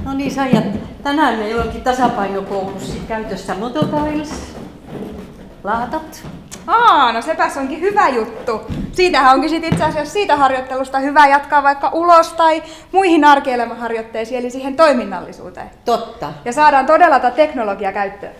No niin, Saija, tänään meillä onkin tasapainokoulussa käytössä Mototiles, laatat. No sepäs onkin hyvä juttu. Siitähän onkin sit itse asiassa siitä harjoittelusta hyvä jatkaa vaikka ulos tai muihin arkielämäharjoitteisiin, eli siihen toiminnallisuuteen. Totta. Ja saadaan todella tätä teknologiaa käyttöön.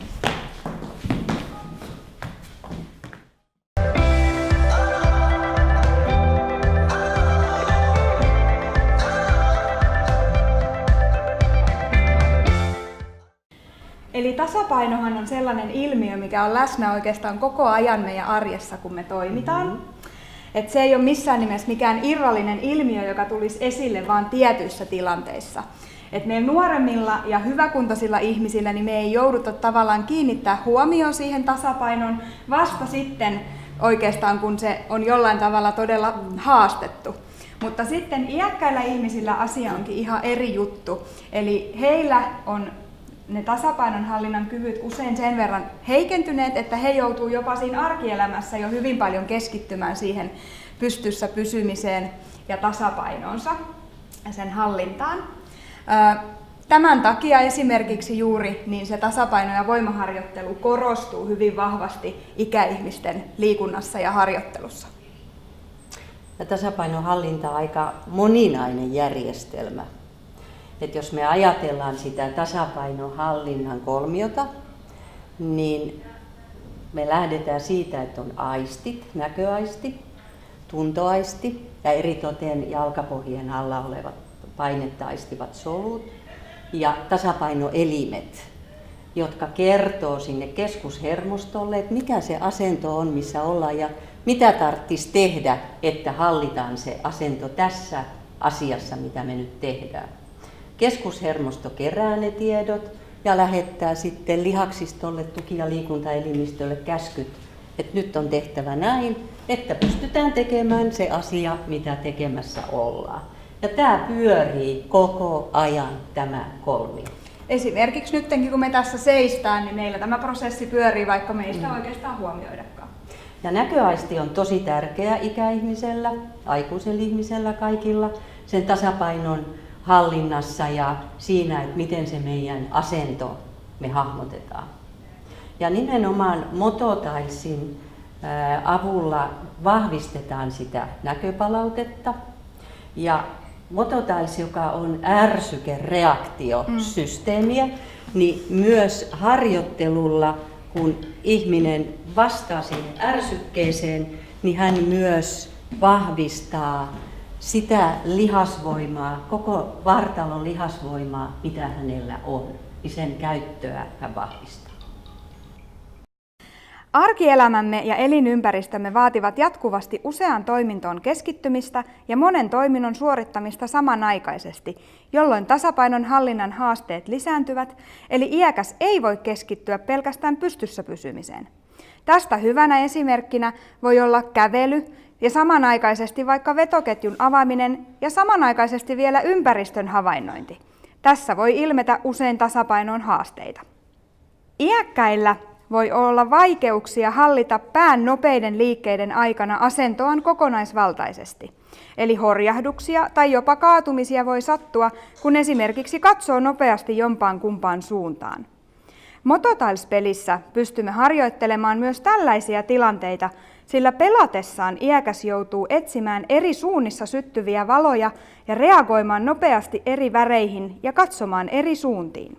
Eli tasapainohan on sellainen ilmiö, mikä on läsnä oikeastaan koko ajan meidän arjessa, kun me toimitaan. Et se ei ole missään nimessä mikään irrallinen ilmiö, joka tulisi esille vain tietyissä tilanteissa. Et meillä nuoremmilla ja hyväkuntoisilla ihmisillä niin me ei jouduta tavallaan kiinnittää huomioon siihen tasapainon vasta sitten oikeastaan, kun se on jollain tavalla todella haastettu. Mutta sitten iäkkäillä ihmisillä asia onkin ihan eri juttu. Eli heillä on ne tasapainonhallinnan kyvyt usein sen verran heikentyneet, että he joutuu jopa siinä arkielämässä jo hyvin paljon keskittymään siihen pystyssä pysymiseen ja tasapainoonsa ja sen hallintaan. Tämän takia esimerkiksi juuri niin se tasapaino- ja voimaharjoittelu korostuu hyvin vahvasti ikäihmisten liikunnassa ja harjoittelussa. Ja tasapainohallinta on aika moninainen järjestelmä. Et jos me ajatellaan sitä tasapainohallinnan kolmiota, niin me lähdetään siitä, että on aistit, näköaisti, tuntoaisti ja eritoten jalkapohjien alla olevat painetta aistivat solut ja tasapainoelimet, jotka kertoo sinne keskushermostolle, että mikä se asento on, missä ollaan ja mitä tarvitsisi tehdä, että hallitaan se asento tässä asiassa, mitä me nyt tehdään. Keskushermosto kerää ne tiedot ja lähettää sitten lihaksistolle, tuki- ja liikuntaelimistölle käskyt, että nyt on tehtävä näin, että pystytään tekemään se asia, mitä tekemässä ollaan. Ja tämä pyörii koko ajan, tämä kolmio. Esimerkiksi nytkin, kun me tässä seistään, niin meillä tämä prosessi pyörii, vaikka me ei sitä oikeastaan huomioidakaan. Ja näköaisti on tosi tärkeä ikäihmisellä, aikuisella ihmisellä, kaikilla sen tasapainon hallinnassa ja siinä, että miten se meidän asento me hahmotetaan. Ja nimenomaan Mototilesin avulla vahvistetaan sitä näköpalautetta. Ja Mototiles, joka on ärsykereaktiosysteemiä, niin myös harjoittelulla, kun ihminen vastaa siihen ärsykkeeseen, niin hän myös vahvistaa sitä lihasvoimaa, koko vartalon lihasvoimaa, mitä hänellä on, niin sen käyttöä hän vahvistaa. Arkielämämme ja elinympäristömme vaativat jatkuvasti useaan toimintoon keskittymistä ja monen toiminnon suorittamista samanaikaisesti, jolloin tasapainon hallinnan haasteet lisääntyvät, eli iäkäs ei voi keskittyä pelkästään pystyssä pysymiseen. Tästä hyvänä esimerkkinä voi olla kävely ja samanaikaisesti vaikka vetoketjun avaaminen ja samanaikaisesti vielä ympäristön havainnointi. Tässä voi ilmetä usein tasapainon haasteita. Iäkkäillä voi olla vaikeuksia hallita pään nopeiden liikkeiden aikana asentoaan kokonaisvaltaisesti. Eli horjahduksia tai jopa kaatumisia voi sattua, kun esimerkiksi katsoo nopeasti jompaan kumpaan suuntaan. Mototiles-pelissä pystymme harjoittelemaan myös tällaisia tilanteita, sillä pelatessaan iäkäs joutuu etsimään eri suunnissa syttyviä valoja ja reagoimaan nopeasti eri väreihin ja katsomaan eri suuntiin.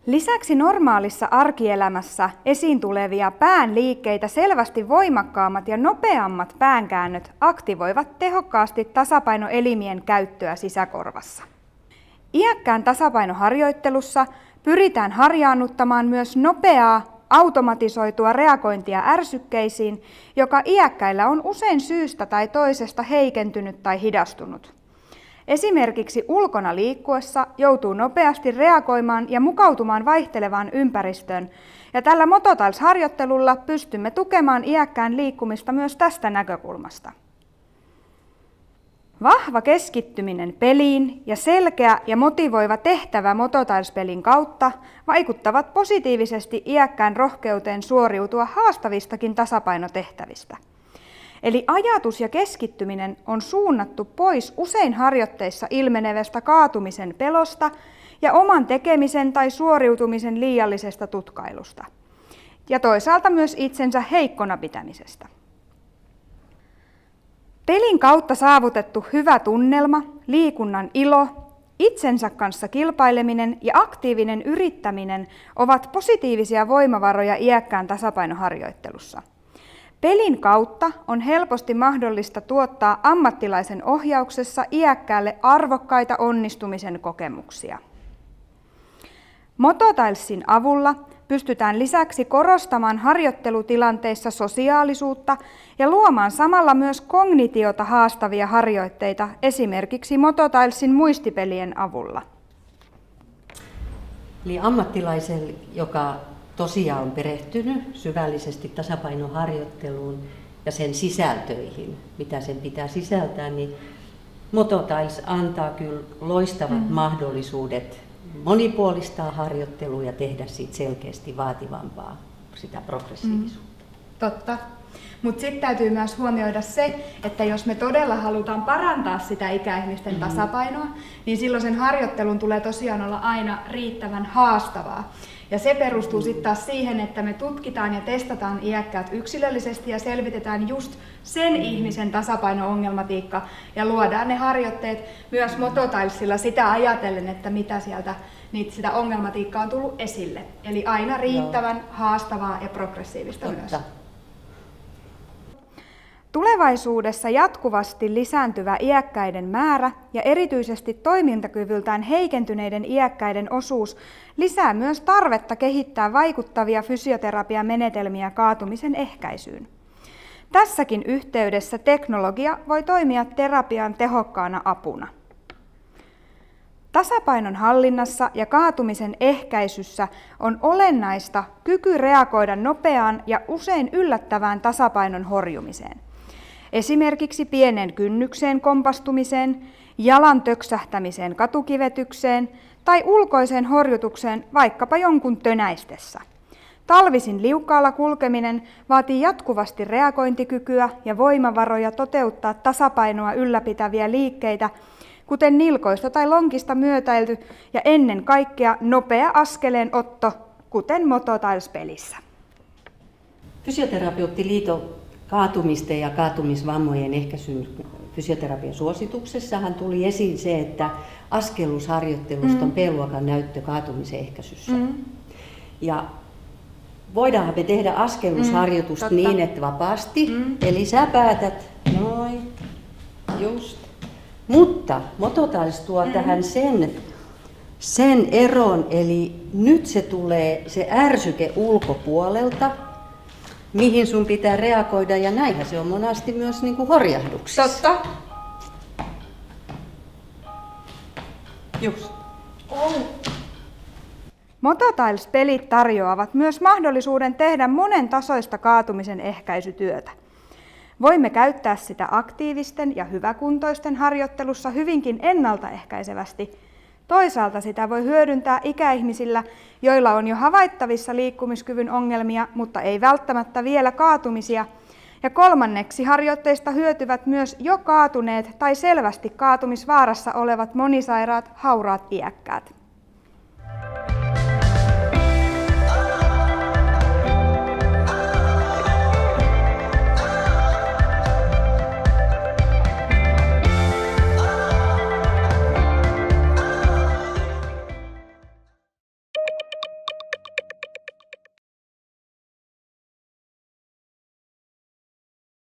Lisäksi normaalissa arkielämässä esiin tulevia pään liikkeitä selvästi voimakkaammat ja nopeammat päänkäännöt aktivoivat tehokkaasti tasapainoelimien käyttöä sisäkorvassa. Iäkkään tasapainoharjoittelussa pyritään harjaannuttamaan myös nopeaa, automatisoitua reagointia ärsykkeisiin, joka iäkkäillä on usein syystä tai toisesta heikentynyt tai hidastunut. Esimerkiksi ulkona liikkuessa joutuu nopeasti reagoimaan ja mukautumaan vaihtelevaan ympäristöön, ja tällä Mototiles-harjoittelulla pystymme tukemaan iäkkään liikkumista myös tästä näkökulmasta. Vahva keskittyminen peliin ja selkeä ja motivoiva tehtävä Mototiles-pelin kautta vaikuttavat positiivisesti iäkkään rohkeuteen suoriutua haastavistakin tasapainotehtävistä. Eli ajatus ja keskittyminen on suunnattu pois usein harjoitteissa ilmenevästä kaatumisen pelosta ja oman tekemisen tai suoriutumisen liiallisesta tutkailusta. Ja toisaalta myös itsensä heikkona pitämisestä. Pelin kautta saavutettu hyvä tunnelma, liikunnan ilo, itsensä kanssa kilpaileminen ja aktiivinen yrittäminen ovat positiivisia voimavaroja iäkkään tasapainoharjoittelussa. Pelin kautta on helposti mahdollista tuottaa ammattilaisen ohjauksessa iäkkäälle arvokkaita onnistumisen kokemuksia. Mototilesen avulla pystytään lisäksi korostamaan harjoittelutilanteissa sosiaalisuutta ja luomaan samalla myös kognitiota haastavia harjoitteita esimerkiksi Mototilesen muistipelien avulla. Eli ammattilaiselle, joka tosiaan on perehtynyt syvällisesti tasapainoharjoitteluun ja sen sisältöihin, mitä sen pitää sisältää, niin Mototiles antaa kyllä loistavat mahdollisuudet monipuolistaa harjoittelua ja tehdä siitä selkeästi vaativampaa, sitä progressiivisuutta. Totta. Mutta sitten täytyy myös huomioida se, että jos me todella halutaan parantaa sitä ikäihmisten tasapainoa, niin silloin sen harjoittelun tulee tosiaan olla aina riittävän haastavaa. Ja se perustuu sitten taas siihen, että me tutkitaan ja testataan iäkkäät yksilöllisesti ja selvitetään just sen ihmisen tasapaino-ongelmatiikka ja luodaan ne harjoitteet myös Mototilesilla sitä ajatellen, että mitä sieltä sitä ongelmatiikkaa on tullut esille. Eli aina riittävän haastavaa ja progressiivista myös. Tulevaisuudessa jatkuvasti lisääntyvä iäkkäiden määrä ja erityisesti toimintakyvyltään heikentyneiden iäkkäiden osuus lisää myös tarvetta kehittää vaikuttavia fysioterapiamenetelmiä kaatumisen ehkäisyyn. Tässäkin yhteydessä teknologia voi toimia terapian tehokkaana apuna. Tasapainon hallinnassa ja kaatumisen ehkäisyssä on olennaista kyky reagoida nopeaan ja usein yllättävään tasapainon horjumiseen. Esimerkiksi pienen kynnykseen kompastumiseen, jalan töksähtämiseen katukivetykseen tai ulkoiseen horjutukseen vaikkapa jonkun tönäistessä. Talvisin liukkaalla kulkeminen vaatii jatkuvasti reagointikykyä ja voimavaroja toteuttaa tasapainoa ylläpitäviä liikkeitä, kuten nilkoista tai lonkista myötäilty ja ennen kaikkea nopea askeleenotto, kuten Mototiles-pelissä. Fysioterapeuttiliiton kaatumisten ja kaatumisvammojen ehkäisyn fysioterapian suosituksessahan tuli esiin se, että askellusharjoittelusta on B-luokan näyttö kaatumisen ehkäisyssä. Ja voidaanhan me tehdä askellusharjoitusta niin, että vapaasti, eli sä päätät noin, just. Mutta Mototiles tuo tähän sen eron, eli nyt se tulee se ärsyke ulkopuolelta, mihin sun pitää reagoida, ja näinhän se on monasti myös niin kuin horjahduksissa. Totta. Just. Mototiles-pelit tarjoavat myös mahdollisuuden tehdä monen tasoista kaatumisen ehkäisytyötä. Voimme käyttää sitä aktiivisten ja hyväkuntoisten harjoittelussa hyvinkin ennaltaehkäisevästi. Toisaalta sitä voi hyödyntää ikäihmisillä, joilla on jo havaittavissa liikkumiskyvyn ongelmia, mutta ei välttämättä vielä kaatumisia. Ja kolmanneksi harjoitteista hyötyvät myös jo kaatuneet tai selvästi kaatumisvaarassa olevat monisairaat, hauraat iäkkäät.